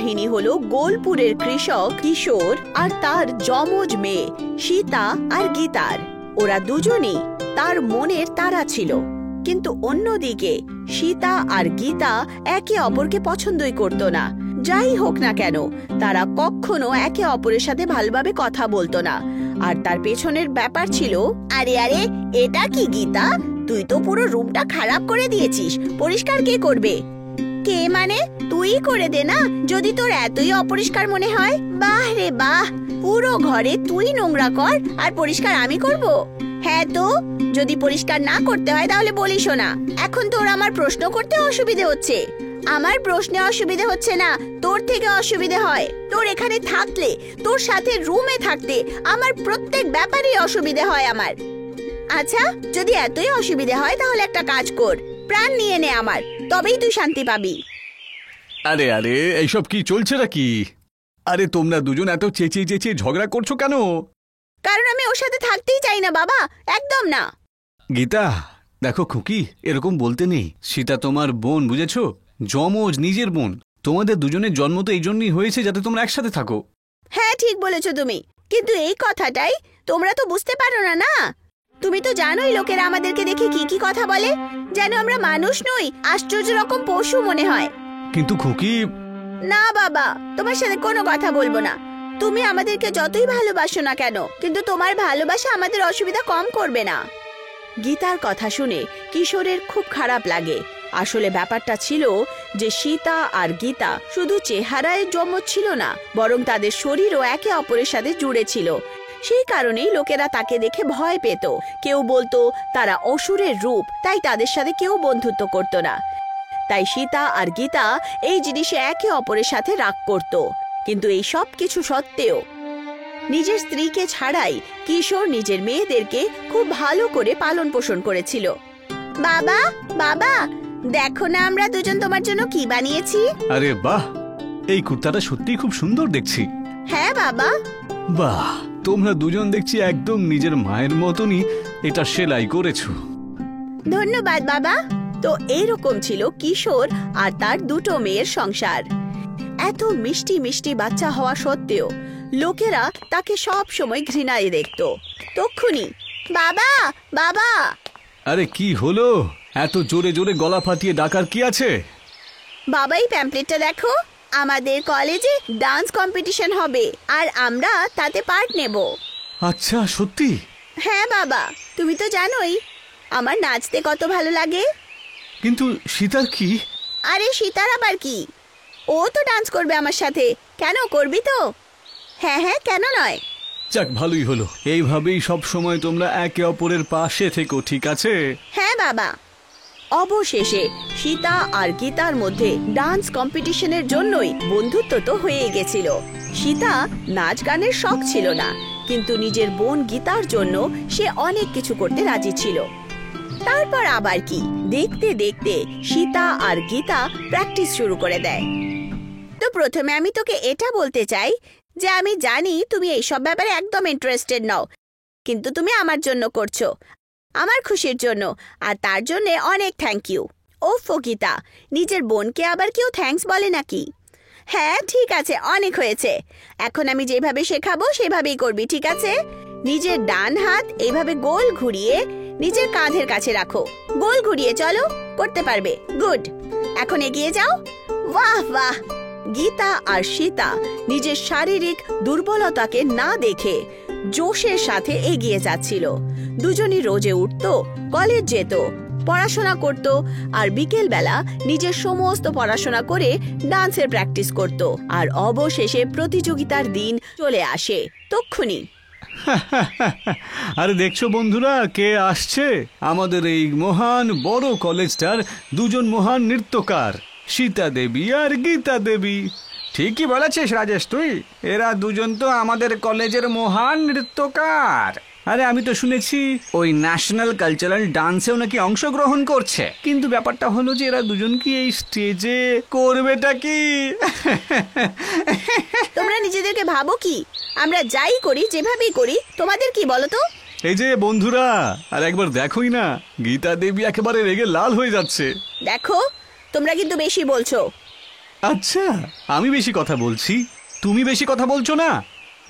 কাহিনী হলো গোলপুরের কৃষক কিশোর আর তার যমজ মেয়ে সীতা আর গীতার। ওরা দুজনেই তার মনের তারা ছিল, কিন্তু অন্যদিকে সীতা আর গীতা একে অপরকে পছন্দই করত না। যাই হোক না কেন, তারা কখনো একে অপরের সাথে ভালোভাবে কথা বলতো না। আর তার পেছনের ব্যাপার ছিল, আরে আরে এটা কি গীতা, তুই তো পুরো রুমটা খারাপ করে দিয়েছিস, পরিষ্কার কে করবে? কে মানে? তুই করে দে না, যদি তোর এতই অপরিষ্কার মনে হয়। বাহ রে বাহ, পুরো ঘরে তুই নোংরা কর আর পরিষ্কার আমি করব? হ্যাঁ তো, যদি পরিষ্কার না করতে হয় তাহলে বলিস না। এখন তোর আমার প্রশ্ন করতে অসুবিধে হচ্ছে। আমার প্রশ্নে অসুবিধে হচ্ছে না, তোর থেকে অসুবিধে হয়। তোর এখানে থাকলে, তোর সাথে রুমে থাকতে আমার প্রত্যেক ব্যাপারেই অসুবিধে হয় আমার। আচ্ছা, যদি এতই অসুবিধে হয় তাহলে একটা কাজ কর, প্রাণ নিয়ে নে আমার, তবেই তুই শান্তি পাবি। আরে আরে এইসব কি চলছে নাকি? আরে তোমরা দুজন এত চেঁচিয়ে চেঁচিয়ে ঝগড়া করছো কেন? কারণ আমি ওর সাথে থাকতেই চাই না বাবা, একদম না। গীতা দেখো খুকি, এরকম বলতে নেই। সীতা তোমার বোন, বুঝেছো? যমজ, নিজের বোন। তোমাদের দুজনের জন্ম তো এই জন্যই হয়েছে যাতে তোমরা একসাথে থাকো। হ্যাঁ ঠিক বলেছো তুমি, কিন্তু এই কথাটাই তোমরা তো বুঝতে পারো না। না, তুমি তো জানোই লোকেরা আমাদেরকে দেখে কি কি কথা বলে, যেন আমরা মানুষ নই, আশ্চর্য রকম পশু মনে হয়। কিন্তু খুকি। না বাবা, তোমার সাথে কোনো কথা বলবো না। তুমি আমাদেরকে যতই ভালোবাসো না কেন, কিন্তু তোমার ভালোবাসা আমাদের অসুবিধা কম করবে না। গীতার কথা শুনে কিশোরের খুব খারাপ লাগে। আসলে ব্যাপারটা ছিল যে সীতা আর গীতা শুধু চেহারায় যমজ ছিল না, বরং তাদের শরীরও একে অপরের সাথে জুড়ে ছিল। সেই কারণেই লোকেরা তাকে দেখে ভয় পেত। কেউ বলতো তারা অসুরের রূপ, তাই তাদের সাথে কেউ বন্ধুত্ব করত না। তাই সীতা আর গীতা এই জিনিসে একে অপরের সাথে রাগ করত। কিন্তু এই সব কিছু সত্ত্বেও নিজের স্ত্রীকে ছাড়াই কিশোর নিজের মেয়েদেরকে খুব ভালো করে পালন পোষণ করেছিল। বাবা বাবা, দেখো না আমরা দুজন তোমার জন্য কি বানিয়েছি। আরে বাহ, এই কুর্তাটা সত্যিই খুব সুন্দর দেখছি। হ্যাঁ বাবা। বাহ, তোমরা দুজন দেখছি একদম নিজের মায়ের মতনই এটা সেলাই করেছো। ধন্যবাদ বাবা। তো এইরকম ছিল কিশোর আর তার দুটো মেয়ের সংসার। এত মিষ্টি মিষ্টি বাচ্চা হওয়া সত্ত্বেও লোকেরা তাকে সব সময় ঘৃণায় দেখত। তক্ষুনি বাবা বাবা। আরে কি হলো? এত জোরে জোরে গলা ফাটিয়ে ডাকার কি আছে? বাবা, এই প্যাম্পলেটটা দেখো, আমাদের কলেজে ডান্স কম্পিটিশন হবে আর আমরা তাতে পার্ট নেব। আচ্ছা সত্যি? হ্যাঁ বাবা, তুমি তো জানোই আমার নাচতে কত ভালো লাগে। কিন্তু সীতার কি? আরে সীতার আবার কি, ও তো ডান্স করবে আমার সাথে। কেন, করবি তো? হ্যাঁ হ্যাঁ, কেন নয়। যাক, ভালোই হলো। এইভাবেই সব সময় তোমরা একে অপরের পাশে থেকো, ঠিক আছে? হ্যাঁ বাবা। অবশেষে সীতা আর গীতার মধ্যে ডান্স কম্পিটিশনের জন্যই বন্ধুত্ব তো হয়ে গেছিল। সীতা নাচ গানের শখ ছিল না, কিন্তু নিজের বোন গীতার জন্য সে অনেক কিছু করতে রাজি ছিল। তারপর আবার কি, দেখতে দেখতে সীতা আর গীতা প্র্যাকটিস শুরু করে দেয়। তো প্রথমে আমি তোকে এটা বলতে চাই যে আমি জানি তুমি এইসব ব্যাপারে একদম ইন্টারেস্টেড নও, কিন্তু তুমি আমার জন্য করছো, আমার খুশির জন্য, আর তার জন্য অনেক থ্যাংক ইউ। ওফো গীতা, নিজের বোনকে আবার কেউ থ্যাঙ্কস বলে নাকি? হ্যাঁ ঠিক আছে, অনেক হয়েছে। এখন আমি যেভাবে শেখাবো সেভাবেই করবি, ঠিক আছে? নিজের ডান হাত এইভাবে গোল ঘুরিয়ে নিজের কাঁধের কাছে রাখো। গোল ঘুরিয়ে চলো, করতে পারবে। গুড, এখন এগিয়ে যাও। বাহ বাহ। গীতা আর সীতা নিজের শারীরিক দুর্বলতাকে না দেখে জোশের সাথে এগিয়ে যাচ্ছিল। দুজনই রোজে উঠতো, কলেজ যেত, পড়াশোনা করত, আর বিকেল বেলা নিজের সমস্ত পড়াশোনা করে ডান্সের প্র্যাকটিস করত। আর অবশেষে প্রতিযোগিতার দিন চলে আসে। তক্ষুনি আরে দেখছো বন্ধুরা, কে আসছে? আমাদের এই মহান বড় কলেজটার দুজন মহান নৃত্যকার, সীতা দেবী আর গীতা দেবী। ঠিকই বলেছিস রাজেশ তুই, এরা দুজন তো আমাদের কলেজের মহান নৃত্যকার। আরে আমি তো শুনেছি ওই ন্যাশনাল কালচারাল ডান্সেও নাকি অংশগ্রহণ করছে, কিন্তু ব্যাপারটা হলো যে এরা দুজন কি এই স্টেজে করবেটা কি? তোমরা নিজেদেরকে ভাবো কি আমরা যাই করি, যেভাবেই করি, তোমাদের কি বলো তো? এই যে বন্ধুরা, আর একবার দেখোই না, গীতা দেবী একেবারে রেগে লাল হয়ে যাচ্ছে। দেখো, তোমরা কিন্তু বেশি বলছো। আচ্ছা, আমি বেশি কথা বলছি, তুমি বেশি কথা বলছো না।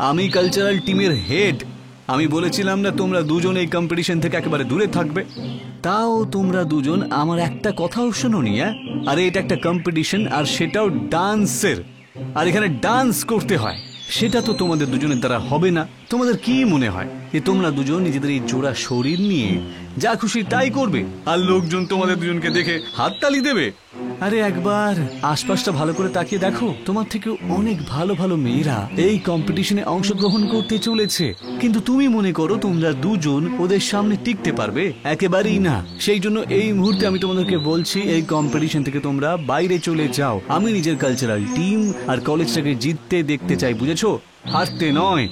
আমি কালচারাল টিমের হেড। আমি বলেছিলাম না তোমরা দুজন এই কম্পিটিশন থেকে একেবারে দূরে থাকবে? তাও তোমরা দুজন আমার একটা কথাও শোনোনি। আরে এটা একটা কম্পিটিশন, আর সেটাও ডান্সের। আর এখানে ডান্স করতে হয়, সেটা তো তোমাদের দুজনের দ্বারা হবে না। তোমাদের কি মনে হয় যে তোমরা দুজন নিজেদের এই জোড়া শরীর নিয়ে যা খুশি তাই করবে, আর লোকজন তোমাদের দুজনকে দেখে হাততালি দেবে? আরে একবার আশপাশটা ভালো করে তাকিয়ে দেখো, তোমার থেকে অনেক ভালো ভালো মেয়েরা এই কম্পিটিশনে অংশগ্রহণ করতে চলেছে, কিন্তু তুমি মনে করো তোমরা দুজন ওদের সামনে টিকতে পারবে? একেবারেই না। সেই জন্য এই মুহূর্তে আমি তোমাদেরকে বলছি, এই কম্পিটিশন থেকে তোমরা বাইরে চলে যাও। আমি নিজের কালচারাল টিম আর কলেজটাকে জিততে দেখতে চাই, বুঝেছো? হারতে নয়।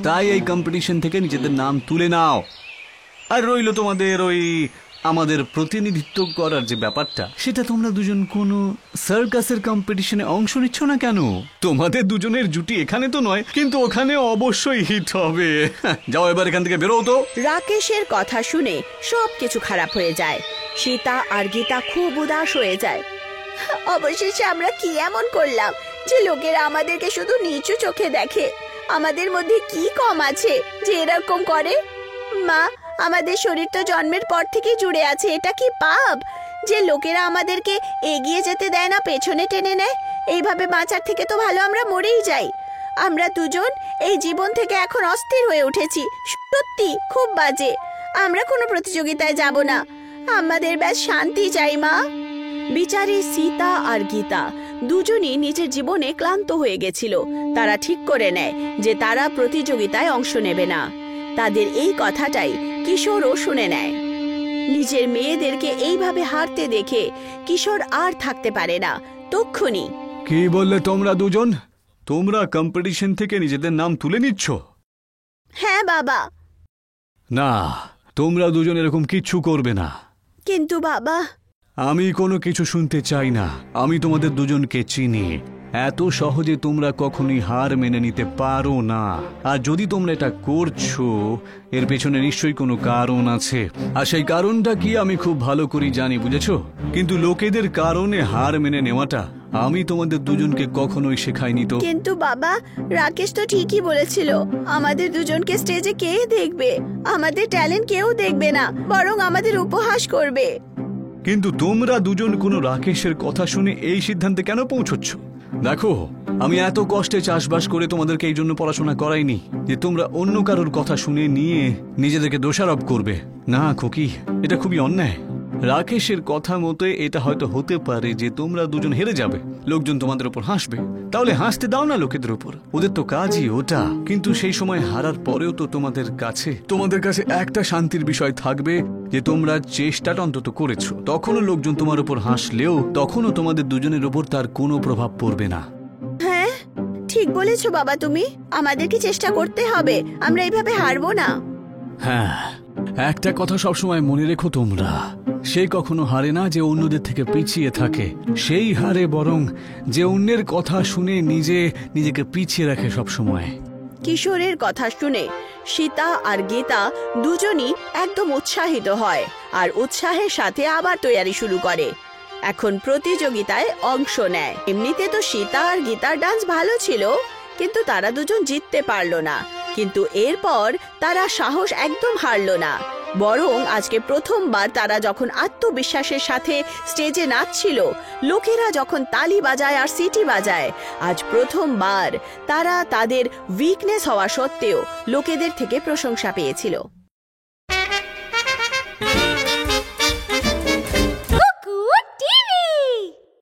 তাই এই কম্পিটিশন থেকে নিজেদের নাম তুলে নাও। আর রইল তোমাদের ওই আমাদের প্রতিনিধিত্ব করার যে ব্যাপারটা, সেটা তোমরা দুজন কোনো সার্কাসের কম্পিটিশনে অংশ নিচ্ছ না কেন? তোমাদের দুজনের জুটি এখানে তো নয়, কিন্তু ওখানে অবশ্যই হিট হবে। যাও এবার এখান থেকে বেরো তো। রাকেশের কথা শুনে সবকিছু খারাপ হয়ে যায়। সীতা আর গীতা খুব উদাস হয়ে যায়। অবশেষে আমরা কি এমন করলাম যে লোকেরা আমাদেরকে শুধু নিচু চোখে দেখে? আমাদের মধ্যে কি কম আছে যে এরকম করে? মা, আমাদের শরীর তো জন্মের পর থেকে জুড়ে আছে। এটা কি পাপ যে লোকেরা আমাদেরকে এগিয়ে যেতে দেয় না, পেছনে টেনে নেয়? এইভাবে বাঁচার থেকে তো ভালো আমরা মরেই যাই। আমরা দুজন এই জীবন থেকে এখন অস্থির হয়ে উঠেছি। সত্যি খুব বাজে। আমরা কোনো প্রতিযোগিতায় যাব না। আমাদের ব্যাস শান্তি চাই মা। বিচারী সীতা আর গীতা দুজনই নিজের জীবনে ক্লান্ত হয়ে গেছিল। তারা ঠিক করে নেয় যে তারা প্রতিযোগিতায় অংশ নেবে না। তাদের এই কথাটাই কিশোরও শুনে নেয়। নিজের মেয়েদেরকে এইভাবে হারতে দেখে কিশোর আর থাকতে পারে না। তক্ষুনি, কি বললে তোমরা দুজন? তোমরা কম্পিটিশন থেকে নিজেদের নাম তুলে নিচ্ছ? হ্যাঁ বাবা। না, তোমরা দুজন এরকম কিচ্ছু করবে না। কিন্তু বাবা, আমি কোনো কিছু শুনতে চাই না। আমি তোমাদের দুজনকে চিনি। এত সহজে তোমরা কখনোই হার মেনে নিতে পারো না। আর যদি তোমরা এটা করছো, এর পেছনে নিশ্চয়ই কোনো কারণ আছে। আর সেই কারণটা কি আমি খুব ভালো করে জানি, বুঝেছো? কিন্তু লোকেদের কারণে হার মেনে নেওয়াটা আমি তোমাদের দুজনকে কখনোই শেখাইনি তো। কিন্তু বাবা, রাকেশ তো ঠিকই বলেছিল, আমাদের দুজনকে স্টেজে কে দেখবে? আমাদের ট্যালেন্ট কেউ দেখবে না, বরং আমাদের উপহাস করবে। কিন্তু তোমরা দুজন কোনো রাকেশের কথা শুনে এই সিদ্ধান্তে কেন পৌঁছচ্ছ? দেখো, আমি এত কষ্টে চাষবাস করে তোমাদেরকে এই জন্য পড়াশোনা করাইনি যে তোমরা অন্য কারোর কথা শুনে নিয়ে নিজেদেরকে দোষারোপ করবে। না খুকি, এটা খুবই অন্যায়। রাকেশের কথা মতে এটা হয়তো হতে পারে যে তোমরা দুজন হেরে যাবে, লোকজন তোমাদের উপর হাসবে। তাহলে হাসতে দাও না লোকেদের উপর, ওদের তো কাজই ওটা। কিন্তু সেই সময় হারার পরেও তো তোমাদের কাছে একটা শান্তির বিষয় থাকবে যে তোমরা চেষ্টাটা অন্তত করেছো। তখনও লোকজন তোমার উপর হাসলেও তখনও তোমাদের দুজনের উপর তার কোনো প্রভাব পড়বে না। হ্যাঁ, ঠিক বলেছো বাবা তুমি। আমাদেরকে চেষ্টা করতে হবে, আমরা এইভাবে হারবো না। হ্যাঁ, একটা কথা সবসময় মনে রেখো তোমরা, সে কখনো হারে না যে অন্যদের থেকে পিছিয়ে থাকে, সেই হারে বরং যে অন্যের কথা শুনে নিজেকে পিছিয়ে রাখে সবসময়। কিশোরের কথা শুনে সীতা আর গীতা দুজনই একদম উৎসাহিত হয় আর উৎসাহের সাথে আবার তৈয়ারি শুরু করে। এখন প্রতিযোগিতায় অংশ নেয়। এমনিতে তো সীতা আর গীতার ডান্স ভালো ছিল, কিন্তু তারা দুজন জিততে পারলো না। কিন্তু এরপর তারা সাহস একদম হারলো না, বরং আজকে প্রথমবার তারা যখন আত্মবিশ্বাসের সাথে স্টেজে নাচছিল, লোকেরা যখন তালি বাজায় আর সিটি বাজায়, আজ প্রথমবার তারা তাদের উইকনেস হওয়া সত্ত্বেও লোকেদের থেকে প্রশংসা পেয়েছিল।